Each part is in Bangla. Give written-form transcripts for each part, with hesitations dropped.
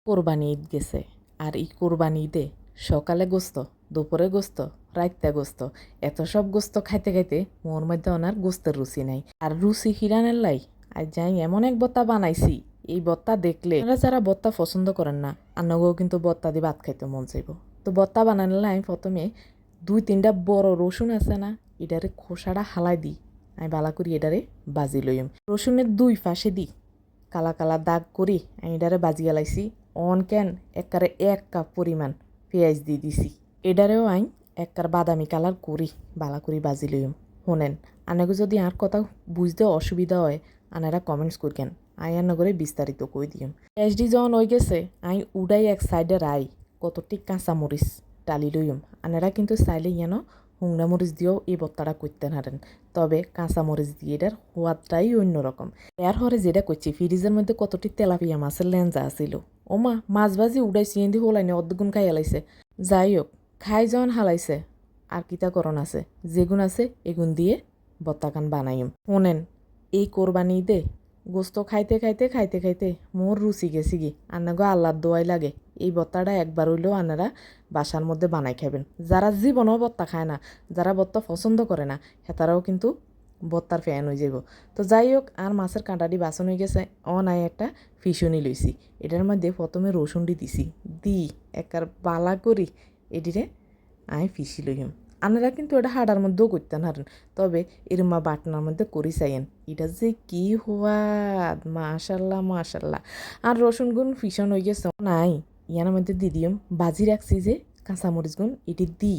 কোরবানি ঈদ গেছে। আর এই কোরবানি ঈদে সকালে গোস্ত, দুপুরে গোস্ত, রাইতে গোস্ত, এত সব গোস্ত খাইতে খাইতে মোর মধ্যে ওনার গোস্তের রুচি নাই। আর রুচি হিরানের লাই আজ যাই এমন এক বত্তা বানাইছি, এই বত্তা দেখলে আপনারা যারা বত্তা পছন্দ করেন না, আন্নাগো কিন্তু বত্তা দিয়ে ভাত খাইতে মন চাইব। তো বত্তা বানানোর আমি প্রথমে 2-3টা বড় রসুন আছে না, এটারে খোসাটা হালাই দিই, আমি বালা করি এটারে বাজি লইম। রসুনের 2 পাশে দিই কালা কালা দাগ করি আমি এটারে বাজি গেলাইছি। অন ক্যান একবারে 1 কাপ পরিমাণ পেঁয়াজ দিয়ে দিছি, এটারেও আইন একবার বাদামি কালার করি বালা করি বাজি লইম। শোনেন, আনাকে যদি আর কথা বুঝতে অসুবিধা হয় আনারা কমেন্টস করকেন, আই আন্না করে বিস্তারিত কই দিম। পেঁয়াজটি যখন হয়ে গেছে আই উডাই এক সাইডে রাই কতটি কাঁচামরিচ ডালি লইম। আনারা কিন্তু চাইলে যেন হুংনা মরিচ দিয়েও এই বত্তাটা করতে পারেন, তবে কাঁচামরিচ দিয়ে এটার সোয়াদটাই অন্যরকম। এর হরে যেটা করছি ফ্রিজের মধ্যে কতটি তেলাপিয়া মাছের লেঞ্জা আছিল, ওমা মাছ ভাজি উড়াইছি এndi হোলাইনে অর্ধগুণ খাই হালাইছে। যাই হোক, খাই যখন হালাইছে আর কিতা করণ আছে, যেগুন আছে এগুন দিয়ে বত্তাকান বানাইম। শোনেন, এই কোরবানি ঈদে গোস্ত খাইতে খাইতে খাইতে খাইতে মোর রুচি গেছি গি। আন্নাগো আল্লাহর দোয়াই লাগে এই বত্তাটা একবার হইলেও আনারা বাসার মধ্যে বানাই খাবেন। যারা জীবনও বত্তা খায় না, যারা বত্তা পছন্দ করে না, হেতারাও কিন্তু বত্তার ফ্যান হয়ে যাব। তো যাই হোক, আর মাছের কাঁটাটি বাসন হয়ে গেছে। নাই একটা ফিসুনি লইছি, এটার মধ্যে প্রথমে রসুনটি দিছি, দি একবার বালা করি এটিরে আমি ফিসি লইম। আনারা কিন্তু এটা হাড়ার মধ্যেও করতে পারেন, তবে এরমা বাটনার মধ্যে করি চাইয়েন, এটা যে কি হওয়াদ, মাশাল্লাহ মাশাল্লাহ। আর রসুন গুণ ফিসন হয়ে গেছে নাই, ইয়ার মধ্যে দি দিম বাজি রাখছি যে কাঁচামরিচ গুণ, এটি দি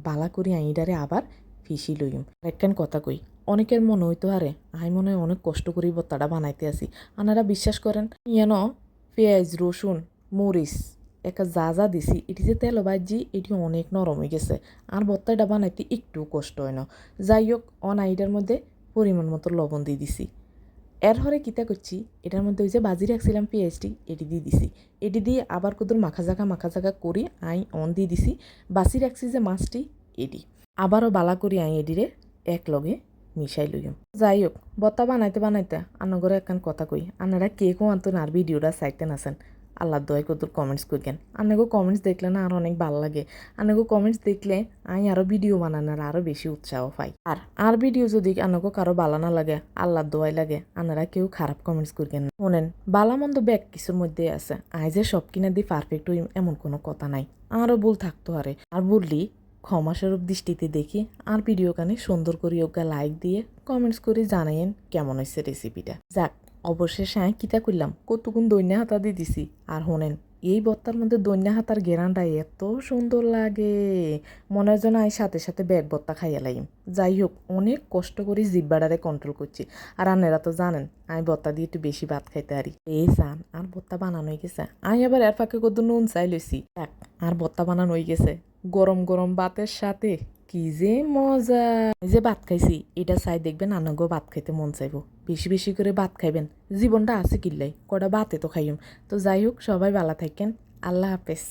বালা করি আইডারে আবার ফিসি লইম। একখান কথা কই, অনেকের মনে হইতো আরে আমি মনে হয় অনেক কষ্ট করি বত্তাটা বানাইতে আসি। আনারা বিশ্বাস করেন ইয়ান পেঁয়াজ রসুন মরিচ একটা যা যা দিছি এটি যে তেল ভাজি এটি অনেক নরম হয়ে গেছে, আর বত্তাটা বানাইতে একটু কষ্ট হয় না। যাই হোক, আইডার মধ্যে পরিমাণ মতো লবণ দিয়ে দিছি। এর হরে কিতা করছি, এটার মধ্যে ওই যে বাজি রাখছিলাম পেঁয়াজটি এটি দিয়ে দিছি, এটি দিয়ে আবার কদর মাখা জাগা করি আই দিয়ে দিছি। বাসি রাখছি যে মাছটি এটি আবারও বালা করি আই এডিরে এক লগে মিশাই লইম। যাই হোক, বত্তা বানাইতে বানাইতে আনগরে একখান কথা কই, আনারা কে কো আনতো আর ভিডিওটা চাইতেন আছেন, আল্লাহ দয় কত কমেন্টস করবেন। আনাগো কমেন্টস দেখলে না আর অনেক ভালো লাগে। আনাগো কমেন্টস দেখলে আমি আরও ভিডিও বানানোর আরও বেশি উৎসাহ পাই। আর ভিডিও যদি আনাগো কারো ভালো না লাগে, আল্লাহ দোয়াই লাগে, আনারা কেউ খারাপ কমেন্টস করবেন না। শোনেন, বালা মন্দ ব্যাগ কিছুর মধ্যে আছে, আই যে সব কিনা দিয়ে পারফেক্ট হই এমন কোনো কথা নাই, আরও ভুল থাকতো আরে। আর বললি ক্ষমাস্বরূপ দৃষ্টিতে দেখি আর ভিডিও কানে সুন্দর করে ওকে লাইক দিয়ে কমেন্টস করে জানাইন কেমন হয়েছে রেসিপিটা। যাক, অবশেষে আমি কিতা করলাম কতগুণ দৈন্যা হাতা দিয়ে দিছি। আর শোনেন, এই বত্তার মধ্যে দৈন্যা হাতার গেরানটা এত সুন্দর লাগে, মনে হয় যেন আমি সাথে সাথে ব্যাগ বত্তা খাইয়া লাইম। যাই হোক, অনেক কষ্ট করে জিব্বাডারে কন্ট্রোল করছি। আর আন্নেরা তো জানেন আমি বত্তা দিয়ে একটু বেশি ভাত খাইতে পারি। এই চান আর বত্তা বানানো হয়ে গেছে, আমি আবার এর ফাঁকে কত নুন চাই লইছি। যাক, আর বত্তা বানানো হয়ে গেছে, গরম গরম ভাতের সাথে কি যে মজা। এই যে ভাত খাইছি এটা চাই দেখবেন আনাগো ভাত খাইতে মন চাইবো, বেশি বেশি করে ভাত খাইবেন, জীবনটা আছে কিল্লাই কটা ভাতে তো খাইম। তো যাই হোক, সবাই ভালো থাকেন, আল্লাহ হাফেজ।